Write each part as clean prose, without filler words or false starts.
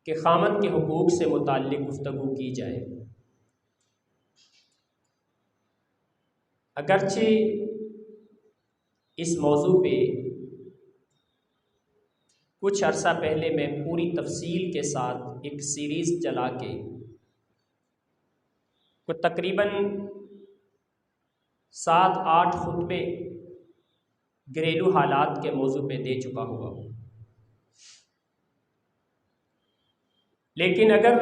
کہ خامند کے حقوق سے متعلق گفتگو کی جائے۔ اگرچہ اس موضوع پہ کچھ عرصہ پہلے میں پوری تفصیل کے ساتھ ایک سیریز چلا کے تقریباً 7-8 خطبے گھریلو حالات کے موضوع پہ دے چکا ہوا ہوں، لیکن اگر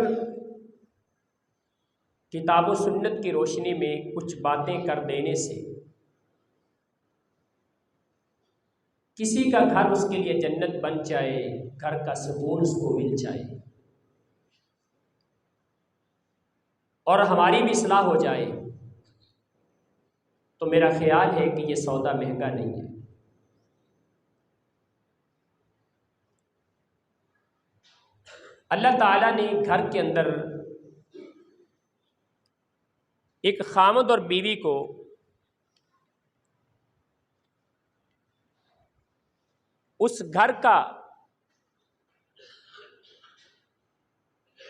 کتاب و سنت کی روشنی میں کچھ باتیں کر دینے سے کسی کا گھر اس کے لیے جنت بن جائے، گھر کا سکون اس کو مل جائے اور ہماری بھی اصلاح ہو جائے، تو میرا خیال ہے کہ یہ سودا مہنگا نہیں ہے۔ اللہ تعالیٰ نے گھر کے اندر ایک خامند اور بیوی کو اس گھر کا،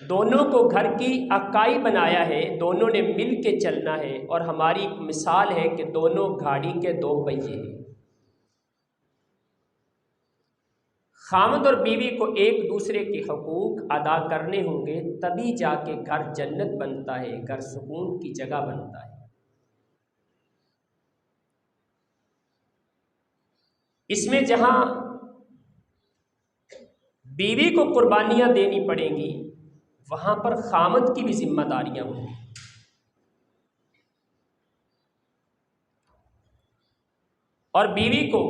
دونوں کو گھر کی اکائی بنایا ہے، دونوں نے مل کے چلنا ہے، اور ہماری ایک مثال ہے کہ دونوں گاڑی کے 2 پہیے ہیں۔ خامند اور بیوی کو ایک دوسرے کے حقوق ادا کرنے ہوں گے، تبھی جا کے گھر جنت بنتا ہے، گھر سکون کی جگہ بنتا ہے۔ اس میں جہاں بیوی کو قربانیاں دینی پڑیں گی، وہاں پر خامند کی بھی ذمہ داریاں ہوں گی۔ اور بیوی کو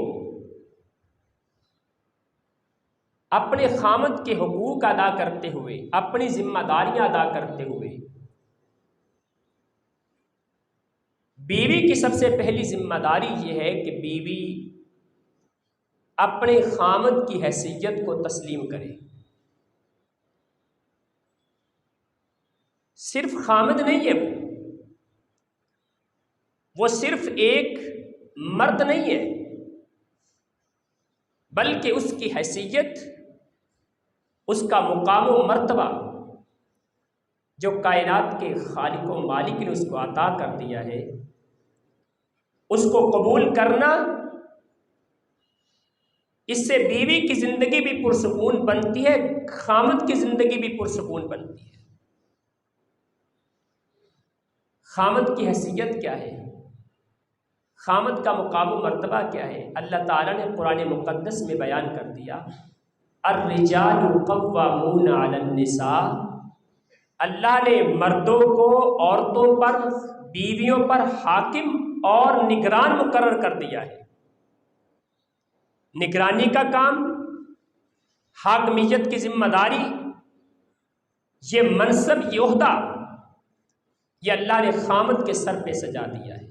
اپنے خامند کے حقوق ادا کرتے ہوئے، اپنی ذمہ داریاں ادا کرتے ہوئے، بیوی کی سب سے پہلی ذمہ داری یہ ہے کہ بیوی اپنے خامند کی حیثیت کو تسلیم کرے۔ صرف خامند نہیں ہے، وہ صرف ایک مرد نہیں ہے، بلکہ اس کی حیثیت، اس کا مقام و مرتبہ جو کائنات کے خالق و مالک نے اس کو عطا کر دیا ہے، اس کو قبول کرنا، اس سے بیوی کی زندگی بھی پرسکون بنتی ہے، خامند کی زندگی بھی پرسکون بنتی ہے۔ خامند کی حیثیت کیا ہے؟ خامند کا مقام و مرتبہ کیا ہے؟ اللہ تعالیٰ نے قرآن مقدس میں بیان کر دیا، الرجال قوامون علی النساء، اللہ نے مردوں کو عورتوں پر، بیویوں پر حاکم اور نگران مقرر کر دیا ہے۔ نگرانی کا کام، حاکمیت کی ذمہ داری، یہ منصب، یہ عہدہ، یہ اللہ نے خامند کے سر پہ سجا دیا ہے۔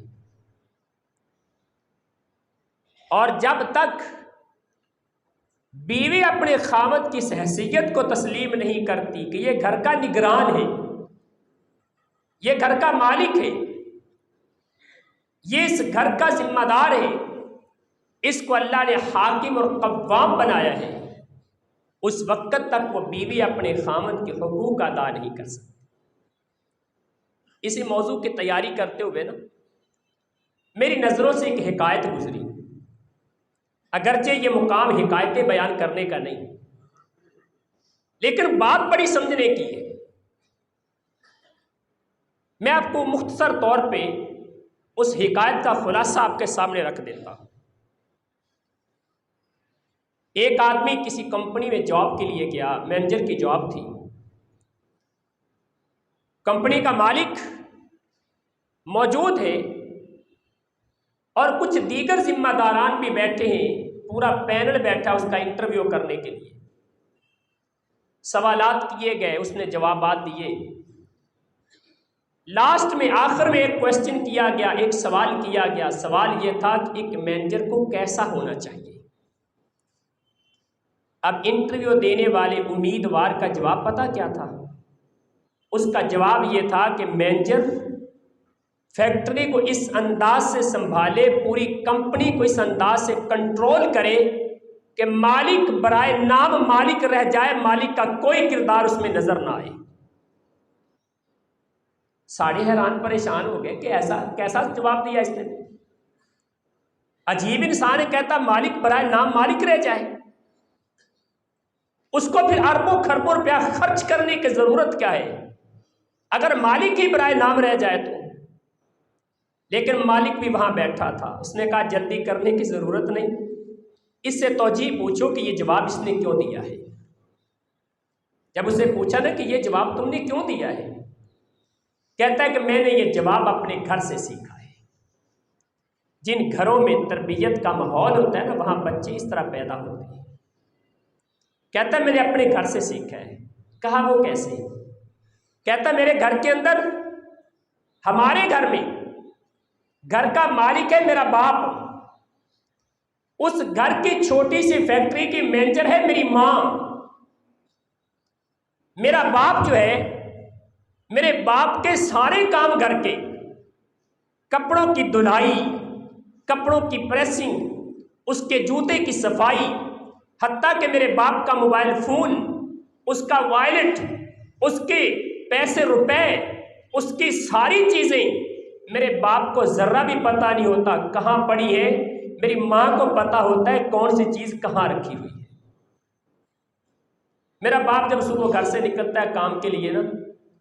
اور جب تک بیوی اپنے خامند کی حیثیت کو تسلیم نہیں کرتی کہ یہ گھر کا نگران ہے، یہ گھر کا مالک ہے، یہ اس گھر کا ذمہ دار ہے، اس کو اللہ نے حاکم اور قوام بنایا ہے، اس وقت تک وہ بیوی اپنے خامند کے حقوق ادا نہیں کر سکتی۔ اسی موضوع کی تیاری کرتے ہوئے میری نظروں سے ایک حکایت گزری، اگرچہ یہ مقام حکایتیں بیان کرنے کا نہیں، لیکن بات بڑی سمجھنے کی ہے۔ میں آپ کو مختصر طور پہ اس حکایت کا خلاصہ آپ کے سامنے رکھ دیتا ہوں۔ ایک آدمی کسی کمپنی میں جاب کے لیے گیا، مینیجر کی جاب تھی، کمپنی کا مالک موجود ہے اور کچھ دیگر ذمہ داران بھی بیٹھے ہیں، پورا پینل بیٹھا اس کا انٹرویو کرنے کے لیے۔ سوالات کیے گئے، اس نے جوابات دیے، لاسٹ میں آخر میں ایک کوشچن کیا گیا، ایک سوال کیا گیا۔ سوال یہ تھا کہ ایک مینیجر کو کیسا ہونا چاہیے؟ اب انٹرویو دینے والے امیدوار کا جواب پتہ کیا تھا؟ اس کا جواب یہ تھا کہ مینیجر فیکٹری کو اس انداز سے سنبھالے، پوری کمپنی کو اس انداز سے کنٹرول کرے کہ مالک برائے نام مالک رہ جائے، مالک کا کوئی کردار اس میں نظر نہ آئے۔ ساڑھے حیران پریشان ہو گئے کہ ایسا کیسا جواب دیا اس نے؟ عجیب انسان ہے، کہتا مالک برائے نام مالک رہ جائے، اس کو پھر اربوں خربوں روپیہ خرچ کرنے کی ضرورت کیا ہے اگر مالک ہی برائے نام رہ جائے تو؟ لیکن مالک بھی وہاں بیٹھا تھا، اس نے کہا جلدی کرنے کی ضرورت نہیں، اس سے توجیہ پوچھو کہ یہ جواب اس نے کیوں دیا ہے۔ جب اسے پوچھا نا کہ یہ جواب تم نے کیوں دیا ہے، کہتا ہے کہ میں نے یہ جواب اپنے گھر سے سیکھا ہے۔ جن گھروں میں تربیت کا ماحول ہوتا ہے نا، وہاں بچے اس طرح پیدا ہوتے ہیں۔ کہتا ہے میں نے اپنے گھر سے سیکھا ہے۔ کہا وہ کیسے؟ کہتا ہے میرے گھر کے اندر، ہمارے گھر میں گھر کا مالک ہے میرا باپ، اس گھر کی چھوٹی سی فیکٹری کی مینیجر ہے میری ماں۔ میرا باپ جو ہے، میرے باپ کے سارے کام گھر کے، کپڑوں کی دھلائی، کپڑوں کی پریسنگ، اس کے جوتے کی صفائی، حتیٰ کہ میرے باپ کا موبائل فون، اس کا وائلٹ، اس کے پیسے روپے، اس کی ساری چیزیں میرے باپ کو ذرہ بھی پتہ نہیں ہوتا کہاں پڑی ہے، میری ماں کو پتہ ہوتا ہے کون سی چیز کہاں رکھی ہوئی ہے۔ میرا باپ جب صبح گھر سے نکلتا ہے کام کے لیے نا،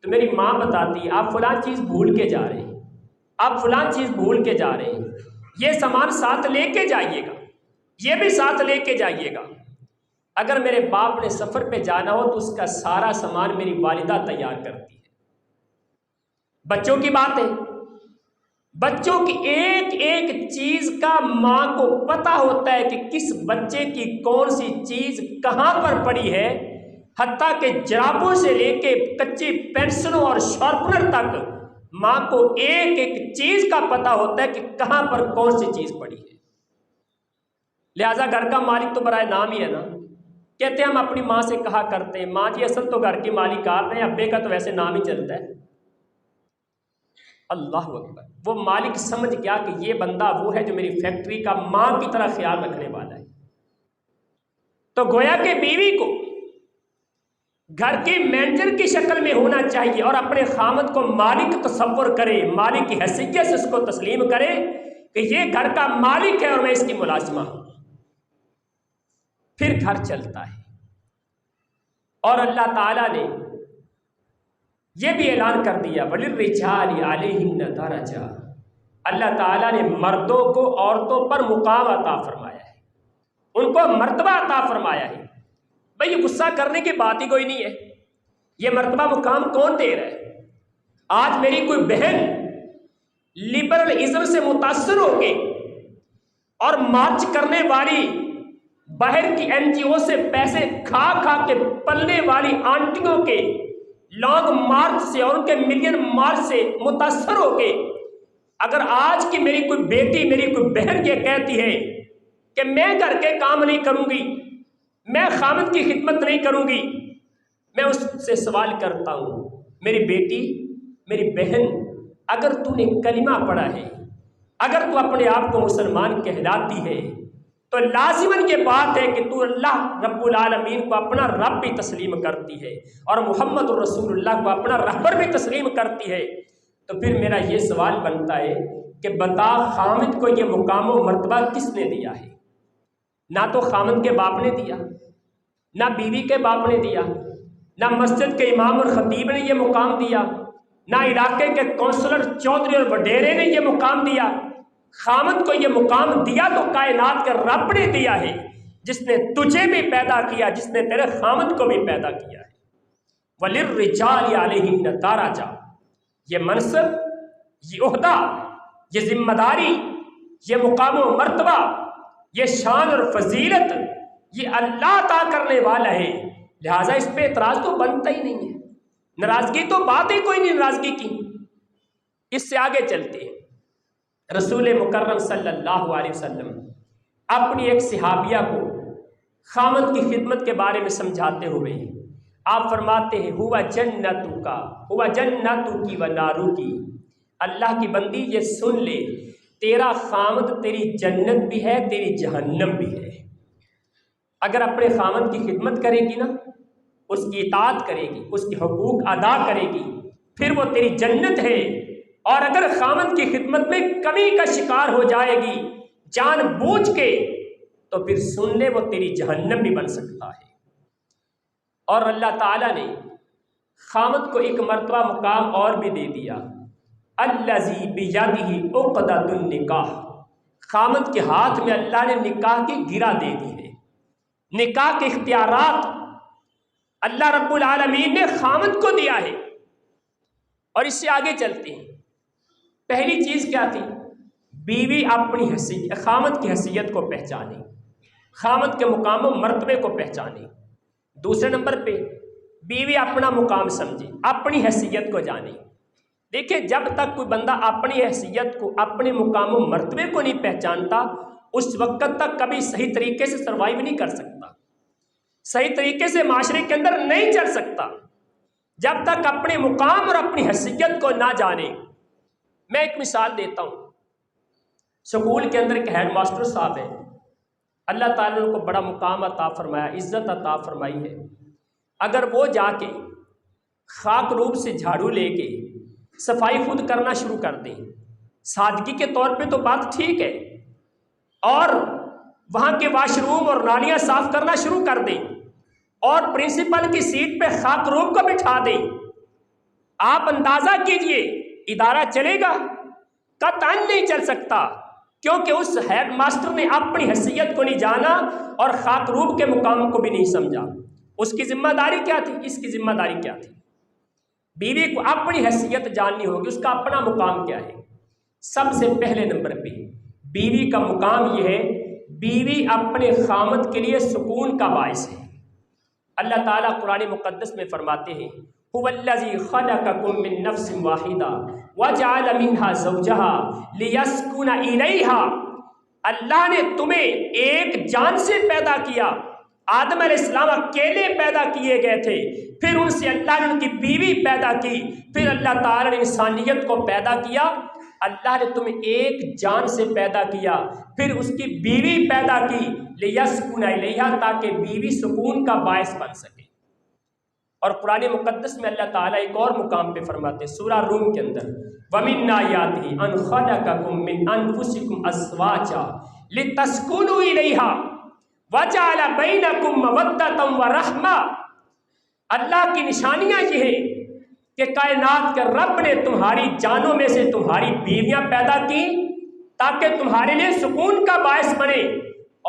تو میری ماں بتاتی ہے آپ فلاں چیز بھول کے جا رہے ہیں، آپ فلاں چیز بھول کے جا رہے ہیں، یہ سامان ساتھ لے کے جائیے گا، یہ بھی ساتھ لے کے جائیے گا۔ اگر میرے باپ نے سفر پہ جانا ہو تو اس کا سارا سامان میری والدہ تیار کرتی ہے۔ بچوں کی بات ہے، بچوں کی ایک ایک چیز کا ماں کو پتہ ہوتا ہے کہ کس بچے کی کون سی چیز کہاں پر پڑی ہے، حتیٰ کہ جرابوں سے لے کے کچی پینسلوں اور شارپنر تک ماں کو ایک ایک چیز کا پتہ ہوتا ہے کہ کہاں پر کون سی چیز پڑی ہے۔ لہٰذا گھر کا مالک تو برائے نام ہی ہے نا۔ کہتے ہیں ہم اپنی ماں سے کہا کرتے ہیں ماں جی اصل تو گھر کے مالک آپ ہیں، ابے کا تو ویسے نام ہی چلتا ہے۔ اللہ اکبر، وہ مالک سمجھ گیا کہ یہ بندہ وہ ہے جو میری فیکٹری کا ماں کی طرح خیال رکھنے والا ہے۔ تو گویا کہ بیوی کو گھر کی مینیجر کی شکل میں ہونا چاہیے اور اپنے خامد کو مالک تصور کرے، مالک کی حیثیت سے اس کو تسلیم کرے کہ یہ گھر کا مالک ہے اور میں اس کی ملازمہ ہوں، پھر گھر چلتا ہے۔ اور اللہ تعالیٰ نے یہ بھی اعلان کر دیا وَلِلرِّجَالِ عَلَيْهِنَّ دَرَجَةٌ، اللہ تعالیٰ نے مردوں کو عورتوں پر مقام عطا فرمایا ہے، ان کو مرتبہ عطا فرمایا ہے۔ بھئی یہ غصہ کرنے کی بات ہی کوئی نہیں ہے، یہ مرتبہ مقام کون دے رہا ہے؟ آج میری کوئی بہن لبرلزم سے متاثر ہو کے اور مارچ کرنے والی باہر کی این جی او سے پیسے کھا کھا کے پلنے والی آنٹیوں کے لانگ مارچ سے اور ان کے ملین مارچ سے متاثر ہو کے اگر آج کی میری کوئی بیٹی، میری کوئی بہن یہ کہتی ہے کہ میں گھر کے کام نہیں کروں گی، میں خامد کی خدمت نہیں کروں گی، میں اس سے سوال کرتا ہوں میری بیٹی، میری بہن، اگر تو نے کلمہ پڑھا ہے، اگر تو اپنے آپ کو مسلمان کہلاتی ہے تو لازماً یہ بات ہے کہ تو اللہ رب العالمین کو اپنا رب بھی تسلیم کرتی ہے اور محمد الرسول اللہ کو اپنا رہبر بھی تسلیم کرتی ہے۔ تو پھر میرا یہ سوال بنتا ہے کہ بتا خامد کو یہ مقام و مرتبہ کس نے دیا ہے؟ نہ تو خامد کے باپ نے دیا، نہ بیوی کے باپ نے دیا، نہ مسجد کے امام اور خطیب نے یہ مقام دیا، نہ علاقے کے کونسلر چودھری اور وڈیرے نے یہ مقام دیا۔ خامد کو یہ مقام دیا تو کائنات کے رب نے دیا ہے، جس نے تجھے بھی پیدا کیا، جس نے تیرے خامد کو بھی پیدا کیا ہے۔ وَلِلرِّجَالِ عَلَيْهِنَّ دَرَجَةٌ، یہ منصب، یہ عہدہ، یہ ذمہ داری، یہ مقام و مرتبہ، یہ شان اور فضیلت، یہ اللہ عطا کرنے والا ہے، لہٰذا اس پہ اعتراض تو بنتا ہی نہیں ہے، ناراضگی تو بات ہی کوئی نہیں ناراضگی کی۔ اس سے آگے چلتے ہیں، رسول مکرم صلی اللہ علیہ وسلم اپنی ایک صحابیہ کو خامد کی خدمت کے بارے میں سمجھاتے ہوئے آپ فرماتے ہیں ہوا جنتو کا، ہوا جنتو کی و نارو کی، اللہ کی بندی یہ سن لے، تیرا خامد تیری جنت بھی ہے، تیری جہنم بھی ہے۔ اگر اپنے خامد کی خدمت کرے گی نا، اس کی اطاعت کرے گی، اس کے حقوق ادا کرے گی، پھر وہ تیری جنت ہے۔ اور اگر خامد کی خدمت میں کمی کا شکار ہو جائے گی جان بوجھ کے، تو پھر سن لے وہ تیری جہنم بھی بن سکتا ہے۔ اور اللہ تعالیٰ نے خامد کو ایک مرتبہ مقام اور بھی دے دیا، الذی بیدہ عقدۃ النکاح، خامد کے ہاتھ میں اللہ نے نکاح کی گرہ دے دی ہے۔ نکاح کے اختیارات اللہ رب العالمین نے خامد کو دیا ہے۔ اور اس سے آگے چلتے ہیں، پہلی چیز کیا تھی؟ بیوی اپنی حیثیت، خامد کی حیثیت کو پہچانے، خامد کے مقام و مرتبے کو پہچانے۔ دوسرے نمبر پہ بیوی اپنا مقام سمجھے، اپنی حیثیت کو جانے۔ دیکھیں، جب تک کوئی بندہ اپنی حیثیت کو، اپنے مقام و مرتبے کو نہیں پہچانتا، اس وقت تک کبھی صحیح طریقے سے سروائیو نہیں کر سکتا، صحیح طریقے سے معاشرے کے اندر نہیں چل سکتا، جب تک اپنے مقام اور اپنی حیثیت کو نہ جانے۔ میں ایک مثال دیتا ہوں۔ سکول کے اندر ایک ہیڈ ماسٹر صاحب ہے، اللہ تعالیٰ نے ان کو بڑا مقام عطا فرمایا، عزت عطا فرمائی ہے۔ اگر وہ جا کے خاک روب سے جھاڑو لے کے صفائی خود کرنا شروع کر دیں، سادگی کے طور پہ تو بات ٹھیک ہے، اور وہاں کے واش روم اور نالیاں صاف کرنا شروع کر دیں، اور پرنسپل کی سیٹ پہ خاک روب کو بٹھا دیں، آپ اندازہ کیجئے ادارہ چلے گا؟ قطعاً نہیں چل سکتا، کیونکہ اس ہیڈ ماسٹر نے اپنی حیثیت کو نہیں جانا اور خاک روب کے مقام کو بھی نہیں سمجھا۔ اس کی ذمہ داری کیا تھی؟ اس کی ذمہ داری کیا تھی؟ بیوی کو اپنی حیثیت جاننی ہوگی، اس کا اپنا مقام کیا ہے۔ سب سے پہلے نمبر پہ بیوی کا مقام یہ ہے، بیوی اپنے خامد کے لیے سکون کا باعث ہے۔ اللہ تعالیٰ قرآن مقدس میں فرماتے ہیں، هو الذی خلقکم من نفس واحدہ وجعل منها زوجها لیسکن الیہا، اللہ نے تمہیں ایک جان سے پیدا کیا۔ آدم علیہ السلام اکیلے پیدا کیے گئے تھے، پھر ان سے اللہ نے ان کی بیوی پیدا کی، پھر اللہ تعالیٰ نے انسانیت کو پیدا کیا۔ اللہ نے تمہیں ایک جان سے پیدا کیا، پھر اس کی بیوی پیدا کی، لیسکن الیہا، تاکہ بیوی سکون کا باعث بن سکے۔ اور قرآن مقدس میں اللہ تعالیٰ ایک اور مقام پہ فرماتے ہیں، سورہ روم کے اندر، وَمِنْ آیَاتِهِ أَنْ خَلَقَكُم مِّنْ أَنفُسِكُمْ أَزْوَاجًا لِتَسْكُنُوا إِلَيْهَا وَجَعَلَ بَيْنَكُم مَّوَدَّةً وَرَحْمَةً، اللہ کی نشانیاں یہ ہے کہ کائنات کے رب نے تمہاری جانوں میں سے تمہاری بیویاں پیدا کی تاکہ تمہارے لیے سکون کا باعث بنے،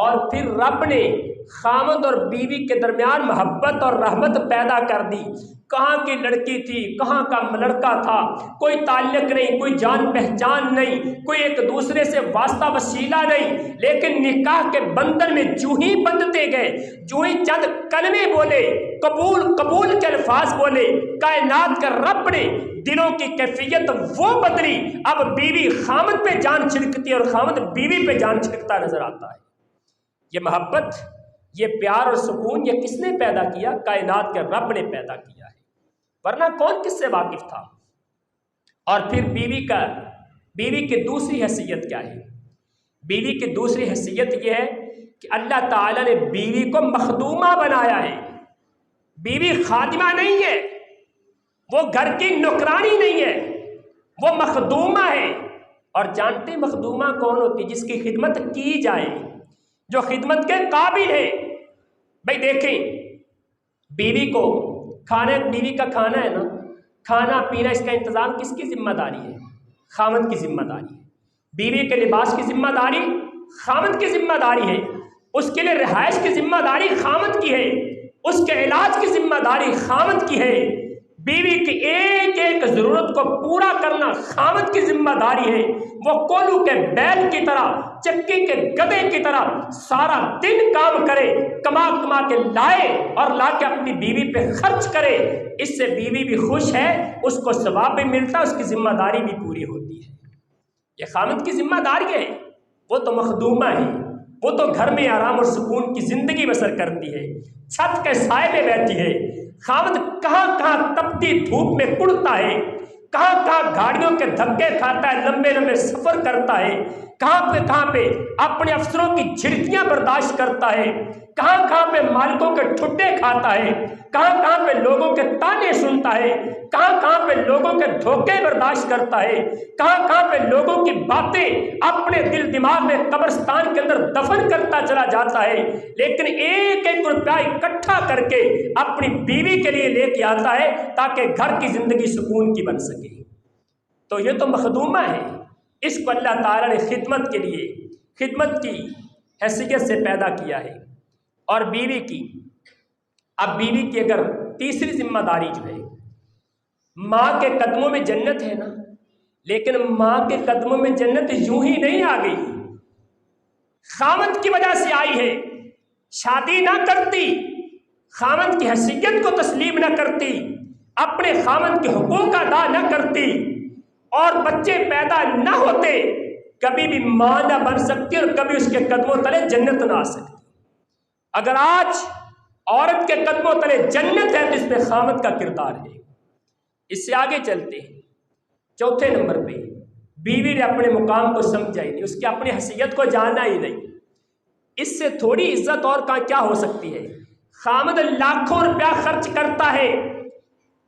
اور پھر رب نے خامد اور بیوی کے درمیان محبت اور رحمت پیدا کر دی۔ کہاں کی لڑکی تھی، کہاں کا لڑکا تھا، کوئی تعلق نہیں، کوئی جان پہچان نہیں، کوئی ایک دوسرے سے واسطہ وسیلہ نہیں، لیکن نکاح کے بندھن میں جو ہی بندھتے گئے، جو ہی چند کلمے بولے، قبول قبول کے الفاظ بولے، کائنات کے رب نے دلوں کی کیفیت وہ بدلی۔ اب بیوی خامد پہ جان چھڑکتی ہے اور خامد بیوی پہ جان چھڑکتا نظر آتا ہے۔ یہ محبت، یہ پیار اور سکون یہ کس نے پیدا کیا؟ کائنات کے رب نے پیدا کیا ہے، ورنہ کون کس سے واقف تھا؟ اور پھر بیوی کی دوسری حیثیت کیا ہے؟ بیوی کی دوسری حیثیت یہ ہے کہ اللہ تعالیٰ نے بیوی کو مخدومہ بنایا ہے۔ بیوی خادمہ نہیں ہے، وہ گھر کی نوکرانی نہیں ہے، وہ مخدومہ ہے۔ اور جانتے مخدومہ کون ہوتی؟ جس کی خدمت کی جائے، جو خدمت کے قابل ہے۔ بھائی دیکھیں، بیوی کو بیوی کا کھانا ہے نا، کھانا پینا، اس کا انتظام کس کی ذمہ داری ہے؟ خامد کی ذمہ داری ہے۔ بیوی کے لباس کی ذمہ داری خامد کی ذمہ داری ہے، اس کے لیے رہائش کی ذمہ داری خامد کی ہے، اس کے علاج کی ذمہ داری خامد کی ہے۔ بیوی کی ایک ایک ضرورت کو پورا کرنا خامد کی ذمہ داری ہے۔ وہ کولو کے بیل کی طرح، چکی کے گدے کی طرح سارا دن کام کرے، کما کے لائے اور لا کے اپنی بیوی پہ خرچ کرے۔ اس سے بیوی بھی خوش ہے، اس کو ثواب بھی ملتا ہے، اس کی ذمہ داری بھی پوری ہوتی ہے۔ یہ خامد کی ذمہ داری ہے، وہ تو مخدومہ ہے، وہ تو گھر میں آرام اور سکون کی زندگی بسر کرتی ہے، چھت کے سائے میں بیٹھی ہے۔ خامد کہاں کہاں تپتی دھوپ میں کڑتا ہے، کہاں کہاں گاڑیوں کے دھکے کھاتا ہے، لمبے لمبے سفر کرتا ہے، کہاں پہ اپنے افسروں کی جھڑکیاں برداشت کرتا ہے، کہاں پہ مالکوں کے ٹھٹے کھاتا ہے، کہاں پہ لوگوں کے تانے سنتا ہے، کہاں پہ لوگوں کے دھوکے برداشت کرتا ہے، کہاں پہ لوگوں کی باتیں اپنے دل دماغ میں قبرستان کے اندر دفن کرتا چلا جاتا ہے، لیکن ایک ایک روپیہ اکٹھا کر کے اپنی بیوی کے لیے لے کے آتا ہے تاکہ گھر کی زندگی سکون کی بن سکے۔ تو یہ تو مخدومہ ہے، اس کو اللہ تعالیٰ نے خدمت کے لیے، خدمت کی حیثیت سے پیدا کیا ہے۔ اور بیوی کی، اب بیوی کی اگر تیسری ذمہ داری جو ہے، ماں کے قدموں میں جنت ہے نا، لیکن ماں کے قدموں میں جنت یوں ہی نہیں آ گئی، خاوند کی وجہ سے آئی ہے۔ شادی نہ کرتی، خاوند کی حیثیت کو تسلیم نہ کرتی، اپنے خاوند کے حقوق ادا نہ کرتی، اور بچے پیدا نہ ہوتے، کبھی بھی ماں نہ بن سکتی اور کبھی اس کے قدموں تلے جنت نہ آ سکتی۔ اگر آج عورت کے قدموں تلے جنت ہے تو اس میں خاوند کا کردار ہے۔ اس سے آگے چلتے ہیں، چوتھے نمبر پہ بیوی نے اپنے مقام کو سمجھا ہی نہیں، اس کی اپنی حیثیت کو جانا ہی نہیں۔ اس سے تھوڑی عزت اور کیا ہو سکتی ہے؟ خاوند لاکھوں روپیہ خرچ کرتا ہے،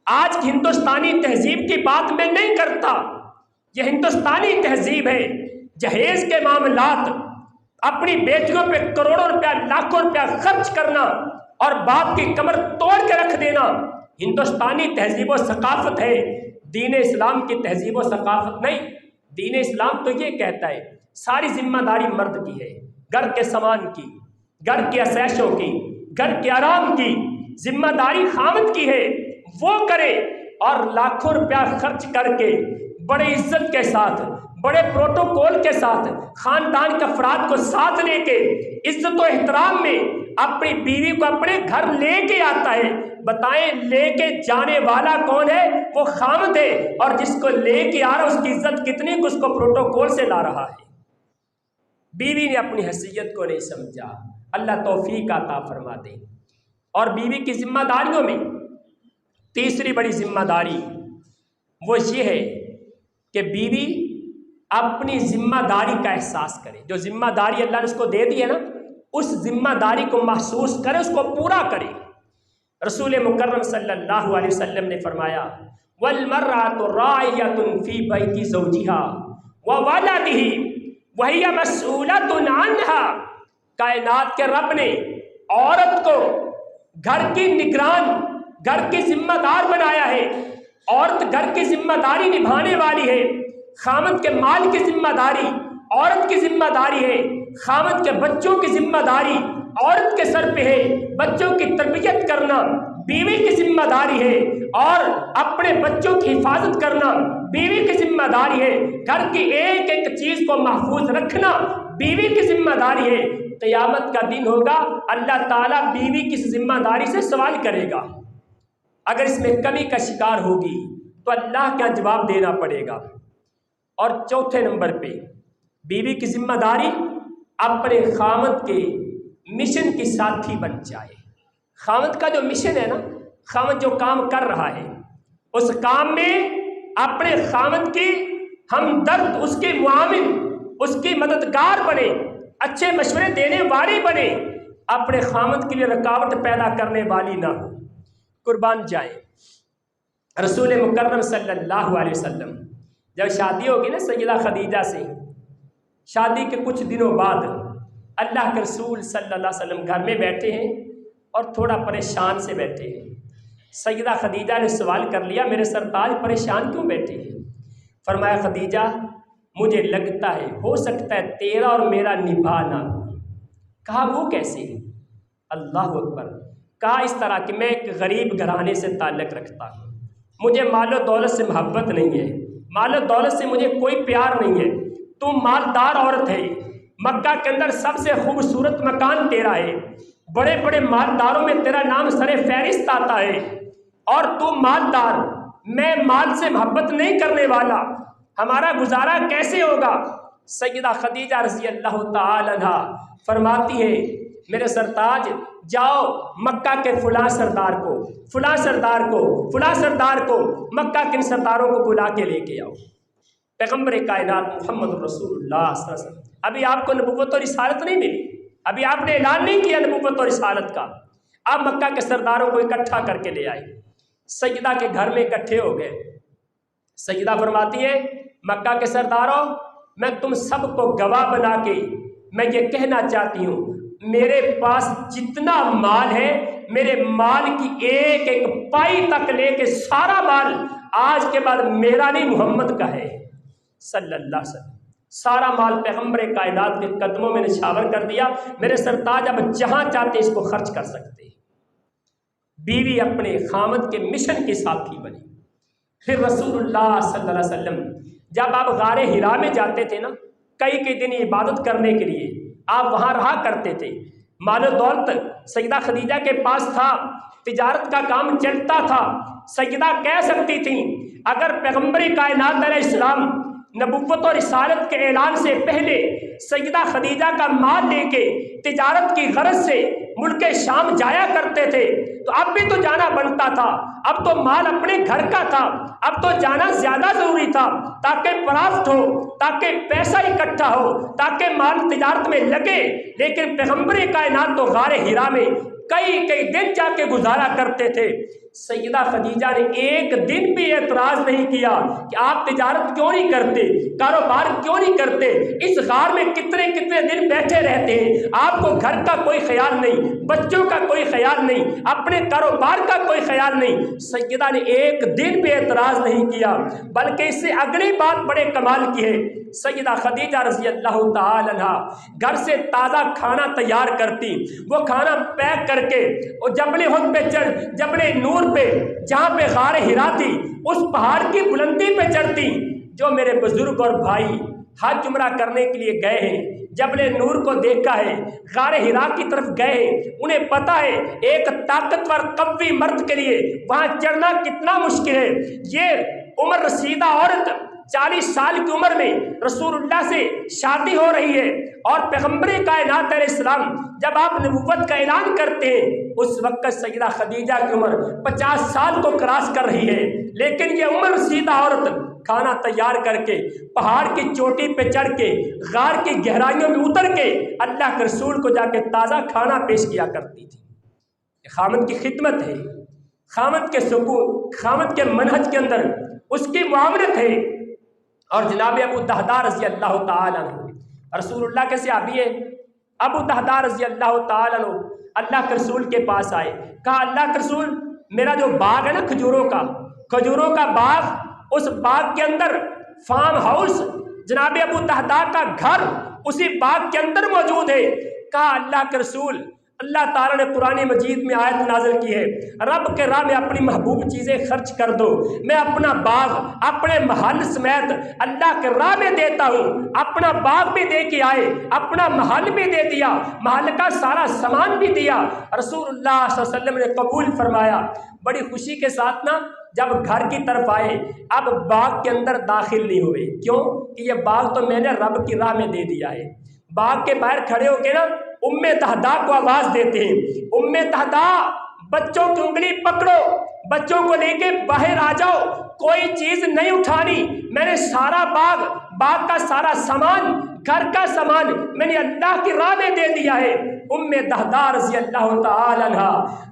آج کی ہندوستانی تہذیب کی بات میں نہیں کرتا، یہ ہندوستانی تہذیب ہے، جہیز کے معاملات، اپنی بیٹیوں پہ کروڑوں روپیہ لاکھوں روپیہ خرچ کرنا اور باپ کی کمر توڑ کے رکھ دینا ہندوستانی تہذیب و ثقافت ہے، دین اسلام کی تہذیب و ثقافت نہیں۔ دین اسلام تو یہ کہتا ہے ساری ذمہ داری مرد کی ہے، گھر کے سامان کی، گھر کے عیشوں کی، گھر کے آرام کی ذمہ داری خاوند کی ہے، وہ کرے۔ اور لاکھوں روپیہ خرچ کر کے بڑے عزت کے ساتھ، بڑے پروٹوکول کے ساتھ، خاندان کے افراد کو ساتھ لے کے عزت و احترام میں اپنی بیوی کو اپنے گھر لے کے آتا ہے۔ بتائیں لے کے جانے والا کون ہے؟ وہ خاوند ہے، اور جس کو لے کے آ رہا اس کی عزت کتنی کہ اس کو پروٹوکول سے لا رہا ہے۔ بیوی نے اپنی حیثیت کو نہیں سمجھا، اللہ توفیق عطا فرما دے۔ اور بیوی کی ذمہ داریوں میں تیسری بڑی ذمہ داری وہ یہ ہے کہ بیوی اپنی ذمہ داری کا احساس کرے، جو ذمہ داری اللہ نے اس کو دے دی ہے نا، اس ذمہ داری کو محسوس کرے، اس کو پورا کرے۔ رسول مکرم صلی اللہ علیہ وسلم نے فرمایا وَالْمَرْأَةُ رَاعِيَةٌ فِي بَيْتِ زَوْجِهَا وَوَلَدِهِ وَهِيَ مَسْئُولَةٌ عَنْهَا۔ کائنات کے رب نے عورت کو گھر کی نگران، گھر کی ذمہ دار بنایا ہے۔ عورت گھر کی ذمہ داری نبھانے والی ہے، خاوند کے مال کی ذمہ داری عورت کی ذمہ داری ہے، خاوند کے بچوں کی ذمہ داری عورت کے سر پہ ہے، بچوں کی تربیت کرنا بیوی کی ذمہ داری ہے، اور اپنے بچوں کی حفاظت کرنا بیوی کی ذمہ داری ہے، گھر کی ایک ایک چیز کو محفوظ رکھنا بیوی کی ذمہ داری ہے۔ قیامت کا دن ہوگا، اللہ تعالیٰ بیوی کی ذمہ داری سے سوال کرے گا، اگر اس میں کمی کا شکار ہوگی تو اللہ کا جواب دینا پڑے گا۔ اور چوتھے نمبر پہ بیوی کی ذمہ داری اپنے خاوند کے مشن کی ساتھی بن جائے۔ خاوند کا جو مشن ہے نا، خاوند جو کام کر رہا ہے اس کام میں اپنے خاوند کی ہمدرد، اس کے معاون، اس کی مددگار بنے، اچھے مشورے دینے والی بنے، اپنے خاوند کے لیے رکاوٹ پیدا کرنے والی نہ ہو۔ قربان جائے رسول مکرم صلی اللہ علیہ وسلم جب شادی ہوگی نا سیدہ خدیجہ سے، شادی کے کچھ دنوں بعد اللہ کے رسول صلی اللہ علیہ وسلم گھر میں بیٹھے ہیں اور تھوڑا پریشان سے بیٹھے ہیں۔ سیدہ خدیجہ نے سوال کر لیا میرے سرتاج پریشان کیوں بیٹھے ہیں؟ فرمایا خدیجہ مجھے لگتا ہے ہو سکتا ہے تیرا اور میرا نبھا نہ ہو۔ کہا وہ کیسے؟ اللہ اکبر۔ کہا اس طرح کہ میں ایک غریب گھرانے سے تعلق رکھتا ہوں، مجھے مال و دولت سے محبت نہیں ہے، مال و دولت سے مجھے کوئی پیار نہیں ہے، تم مالدار عورت ہے، مکہ کے اندر سب سے خوبصورت مکان تیرا ہے، بڑے بڑے مالداروں میں تیرا نام سر فہرست آتا ہے، اور تم مالدار، میں مال سے محبت نہیں کرنے والا، ہمارا گزارا کیسے ہوگا؟ سیدہ خدیجہ رضی اللہ تعالی عنہا فرماتی ہے میرے سرتاج جاؤ مکہ کے فلاں سردار کو فلاں سردار کو فلاں سردار کو مکہ کے سرداروں کو بلا کے لے کے آؤ۔ پیغمبر کائنات محمد رسول اللہ صلی اللہ علیہ وسلم، ابھی آپ کو نبوت اور رسالت نہیں ملی، ابھی آپ نے اعلان نہیں کیا نبوت اور رسالت کا۔ آپ مکہ کے سرداروں کو اکٹھا کر کے لے آئے، سیدہ کے گھر میں اکٹھے ہو گئے۔ سیدہ فرماتی ہے مکہ کے سرداروں، میں تم سب کو گواہ بنا کے میں یہ کہنا چاہتی ہوں، میرے پاس جتنا مال ہے، میرے مال کی ایک ایک پائی تک لے کے سارا مال آج کے بعد میرا نہیں محمد کا ہے صلی اللہ علیہ وسلم۔ سارا مال پیغمبر کائنات کے قدموں میں نچھاور کر دیا۔ میرے سرتاج اب جہاں چاہتے اس کو خرچ کر سکتے۔ بیوی اپنے خامد کے مشن کے ساتھی بنی۔ پھر رسول اللہ صلی اللہ علیہ وسلم جب آپ غار ہرا میں جاتے تھے نا، کئی دن عبادت کرنے کے لیے آپ وہاں رہا کرتے تھے۔ مال و دولت سیدہ خدیجہ کے پاس تھا، تجارت کا کام چلتا تھا۔ سیدہ کہہ سکتی تھیں اگر پیغمبر کائنات علیہ السلام نبوت اور رسالت کے اعلان سے پہلے سیدہ خدیجہ کا مال لے کے تجارت کی غرض سے ملک شام جایا کرتے تھے تو اب بھی تو جانا بنتا تھا۔ اب تو مال اپنے گھر کا تھا، اب تو جانا زیادہ ضروری تھا تاکہ پرافٹ ہو، تاکہ پیسہ اکٹھا ہو، تاکہ مال تجارت میں لگے۔ لیکن پیغمبر کائنات تو غار ہرا میں کئی دن جا کے گزارا کرتے تھے۔ سیدہ خدیجہ نے ایک دن بھی اعتراض نہیں کیا کہ آپ تجارت کیوں نہیں کرتے، کاروبار کیوں نہیں کرتے، اس غار میں کتنے دن بیٹھے رہتے ہیں، آپ کو گھر کا کوئی خیال نہیں، بچوں کا کوئی خیال نہیں، اپنے کاروبار کا کوئی خیال نہیں۔ سیدہ نے ایک دن بھی اعتراض نہیں کیا، بلکہ اس سے اگلی بات بڑے کمال کی ہے۔ سیدہ خدیجہ رضی اللہ تعالی عنہا گھر سے تازہ کھانا تیار کرتی، وہ کھانا پیک کر کے اور جبل احد پہ چڑھ، جبل نور پہ جہاں پہ غار ہرا تھی اس پہاڑ کی بلندی پہ چڑھتی۔ جو میرے بزرگ اور بھائی حج عمرہ کرنے کے لیے گئے ہیں، جبل نور کو دیکھا ہے، غار ہرا کی طرف گئے ہیں، انہیں پتا ہے ایک طاقتور قوی مرد کے لیے وہاں چڑھنا کتنا مشکل ہے۔ یہ عمر رسیدہ عورت 40 سال کی عمر میں رسول اللہ سے شادی ہو رہی ہے، اور پیغمبر کائنات علیہ السلام جب آپ نبوت کا اعلان کرتے ہیں اس وقت سیدہ خدیجہ کی عمر 50 سال کو کراس کر رہی ہے، لیکن یہ عمر رسیدہ عورت کھانا تیار کر کے پہاڑ کی چوٹی پہ چڑھ کے غار کی گہرائیوں میں اتر کے اللہ کے رسول کو جا کے تازہ کھانا پیش کیا کرتی تھی۔ خامد کی خدمت ہے، خامد کے سکون، خامد کے منہج کے اندر اس کی معاملت ہے۔ اور جناب ابو دہدہ رضی اللہ تعالیٰ عنہ رسول اللہ کے صحابی ہے۔ ابو دہدہ رضی اللہ تعالیٰ عنہ اللہ کے رسول کے پاس آئے، کہا اللہ کے رسول میرا جو باغ ہے نا کھجوروں کا باغ، اس باغ کے اندر فارم ہاؤس جناب ابو دہدہ کا گھر اسی باغ کے اندر موجود ہے۔ کہا اللہ کے رسول اللہ تعالیٰ نے قرآن مجید میں آیت نازل کی ہے، رب کے راہ میں اپنی محبوب چیزیں خرچ کر دو، میں اپنا باغ اپنے محل سمیت اللہ کے راہ میں دیتا ہوں۔ اپنا باغ بھی دے کے آئے، اپنا محل بھی دے دیا، محل کا سارا سامان بھی دیا۔ رسول اللہ صلی اللہ علیہ وسلم نے قبول فرمایا۔ بڑی خوشی کے ساتھ نا جب گھر کی طرف آئے، اب باغ کے اندر داخل نہیں ہوئے، کیوں کہ یہ باغ تو میں نے رب کی راہ میں دے دیا ہے۔ باغ کے باہر کھڑے ہو کے نا ام دہدہ کو آواز دیتے ہیں، ام دہدہ بچوں کی انگلی پکڑو، بچوں کو لے کے باہر آ جاؤ، کوئی چیز نہیں اٹھانی، میں نے سارا باغ کا سارا سامان، گھر کا سامان میں نے اللہ کی راہ میں دے دیا ہے۔ ام دہدہ رضی اللہ تعالی عنہ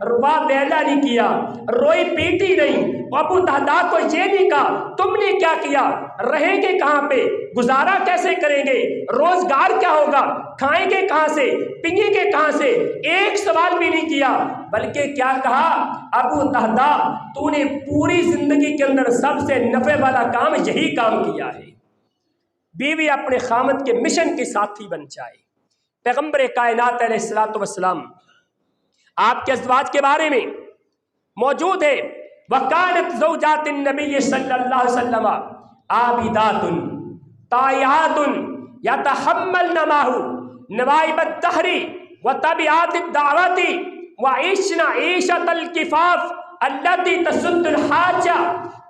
روا بیلا نہیں کیا، روئی پیٹی نہیں، ابو دہدہ کو یہ نہیں کہا تم نے کیا کیا، رہیں گے کہاں پہ، گزارا کیسے کریں گے، روزگار کیا ہوگا، کھائیں گے کہاں سے، پئیں گے کہاں سے، ایک سوال بھی نہیں کیا، بلکہ کیا کہا ابو دہدہ تو نے پوری زندگی کے اندر سب سے نفع والا کام یہی کام کیا ہے۔ بیوی اپنے خامد کے مشن کے ساتھی بن جائے۔ پیغمبر کائنات علیہ الصلوۃ والسلام آپ کے ازواج کے بارے میں موجود ہے، وَكَانَتْ زَوْجَاتِ النَّبِيِّ صلی اللہ علیہ وسلم عَابِدَاتٌ طَائِعَاتٌ يَتَحَمَّلْنَ مَعَهُ نَوَائِبَ الدَّهْرِ وَتَبِعَاتِ الدَّعْوَةِ وَعِشْنَ عِيشَةَ الْكِفَافِ الَّتِي تَسُدُّ الْحَاجَةَ۔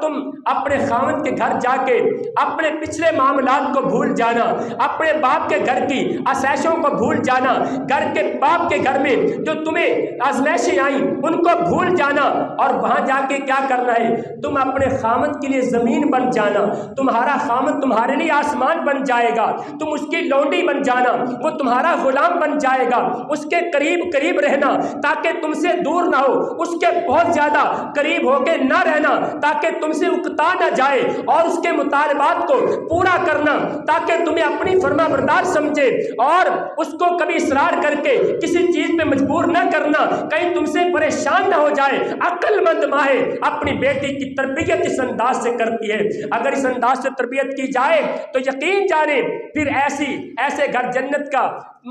تم اپنے خاوند کے گھر جا کے اپنے پچھلے معاملات کو بھول جانا، اپنے باپ کے گھر کی آسائشوں کو بھول جانا، گھر کے باپ کے گھر میں جو تمہیں آزمائشیں آئیں ان کو بھول جانا، اور وہاں جا کے کیا کرنا ہے، تم اپنے خاوند کے لیے زمین بن جانا، تمہارا خاوند تمہارے لیے آسمان بن جائے گا، تم اس کی لونڈی بن جانا، وہ تمہارا غلام بن جائے گا، اس کے قریب قریب رہنا تاکہ تم سے دور نہ ہو، اس کے بہت زیادہ قریب ہو کے نہ رہنا تاکہ تم سے اکتا نہ جائے، اور اس کے مطالبات کو پورا کرنا تاکہ تمہیں اپنی فرما بردار سمجھے، اور اس کو کبھی اصرار کر کے کسی چیز پہ مجبور نہ کرنا کہیں تم سے پریشان نہ ہو جائے۔ عقل مند ماں اپنی بیٹی کی تربیت اس انداز سے کرتی ہے، اگر اس انداز سے تربیت کی جائے تو یقین جانے پھر ایسے گھر جنت کا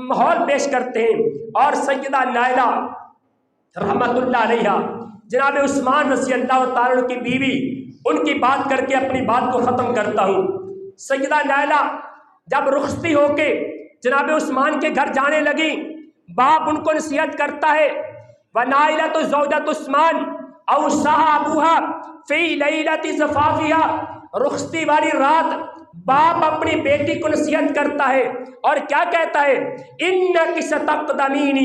ماحول پیش کرتے ہیں۔ اور سیدہ نائلہ رحمت اللہ علیہ، جناب عثمان رضی اللہ تعالیٰ عنہ کی بیوی، ان کی بات کر کے اپنی بات کو ختم کرتا ہوں۔ سیدہ نائلہ جب رخصتی ہو کے جناب عثمان کے گھر جانے لگی، باپ ان کو نصیحت کرتا ہے، وَنَائِلَةُ زَوْجَةُ عثمان أَوْصَاهَا أَبُوهَا فِي لَيْلَةِ زَفَافِهَا، رخصتی والی رات باپ اپنی بیٹی کو نصیحت کرتا ہے اور کیا کہتا ہے، اِنَّكِ سَتَقْدَمِينِ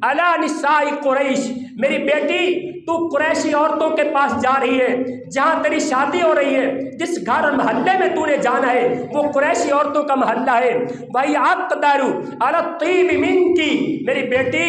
عَلَى نِسَاءِ قُرَيْشٍ، میری بیٹی تو قریشی عورتوں کے پاس جا رہی ہے، جہاں تیری شادی ہو رہی ہے، جس گھر اور محلے میں تو نے جانا ہے وہ قریشی عورتوں کا محلہ ہے، وَهِيَ أَقْدَرُ عَلَى الطِّيبِ مِنْكِ، میری بیٹی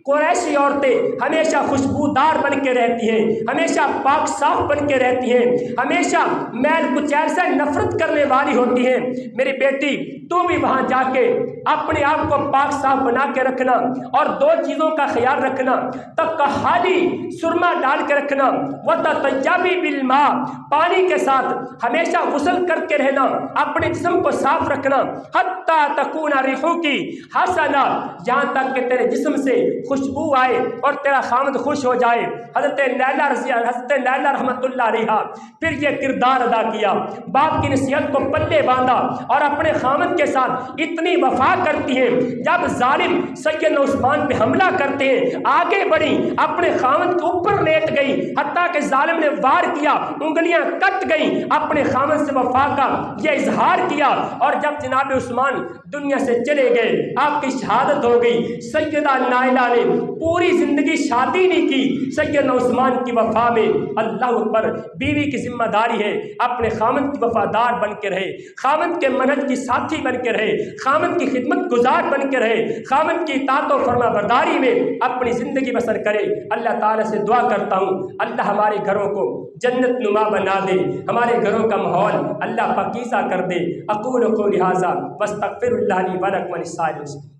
قریشی عورتیں ہمیشہ خوشبودار بن کے رہتی ہیں، ہمیشہ پاک صاف بن کے رہتی ہیں، ہمیشہ میل کچیل سے نفرت کرنے والی ہوتی ہیں، میری بیٹی تو بھی وہاں جا کے اپنے آپ کو پاک صاف بنا کے رکھنا، اور دو چیزوں کا خیال رکھنا، تکحالی سرما ڈال کے رکھنا، وتطیبی بالماء، پانی کے ساتھ ہمیشہ غسل کر کے رہنا، اپنے جسم کو صاف رکھنا، حتی تکون ریحکی حسنا، یہاں تک کہ تیرے جسم سے خوشبو آئے اور تیرا خامد خوش ہو جائے۔ حضرت لیلہ رحمت اللہ علیہ پھر یہ کردار ادا کیا، باپ کی نصیحت کو پلے باندھا اور اپنے خامد کے ساتھ اتنی وفا کرتی ہیں، جب ظالم سیدنا عثمان پہ حملہ کرتے ہیں آگے بڑھی، اپنے خامد کے اوپر لیٹ گئی، حتیٰ کہ ظالم نے وار کیا، انگلیاں کٹ گئیں، اپنے خامد سے وفا کا یہ اظہار کیا، اور جب جناب عثمان دنیا سے چلے گئے، آپ کی شہادت ہو گئی، سیدہ نائلہ نے پوری زندگی شادی نہیں کی، سیدنا عثمان کی وفا میں، اللہ اکبر، بیوی کی ذمہ داری ہے اپنے خامد کی وفادار بن کے رہے، خامد کے منہج کی ساتھی بن کے رہے، خامد کی خدمت گزار بن کے رہے، خامد کی اطاعت و فرما برداری میں اپنی زندگی بسر کرے۔ اللہ تعالیٰ سے دعا کرتا ہوں اللہ ہمارے گھروں کو جنت نما بنا دے، ہمارے گھروں کا ماحول اللہ پاکیزہ کر دے۔ اقول قولی ھذا واستغفر اللہ لی ولکم ولسائر المسلمین۔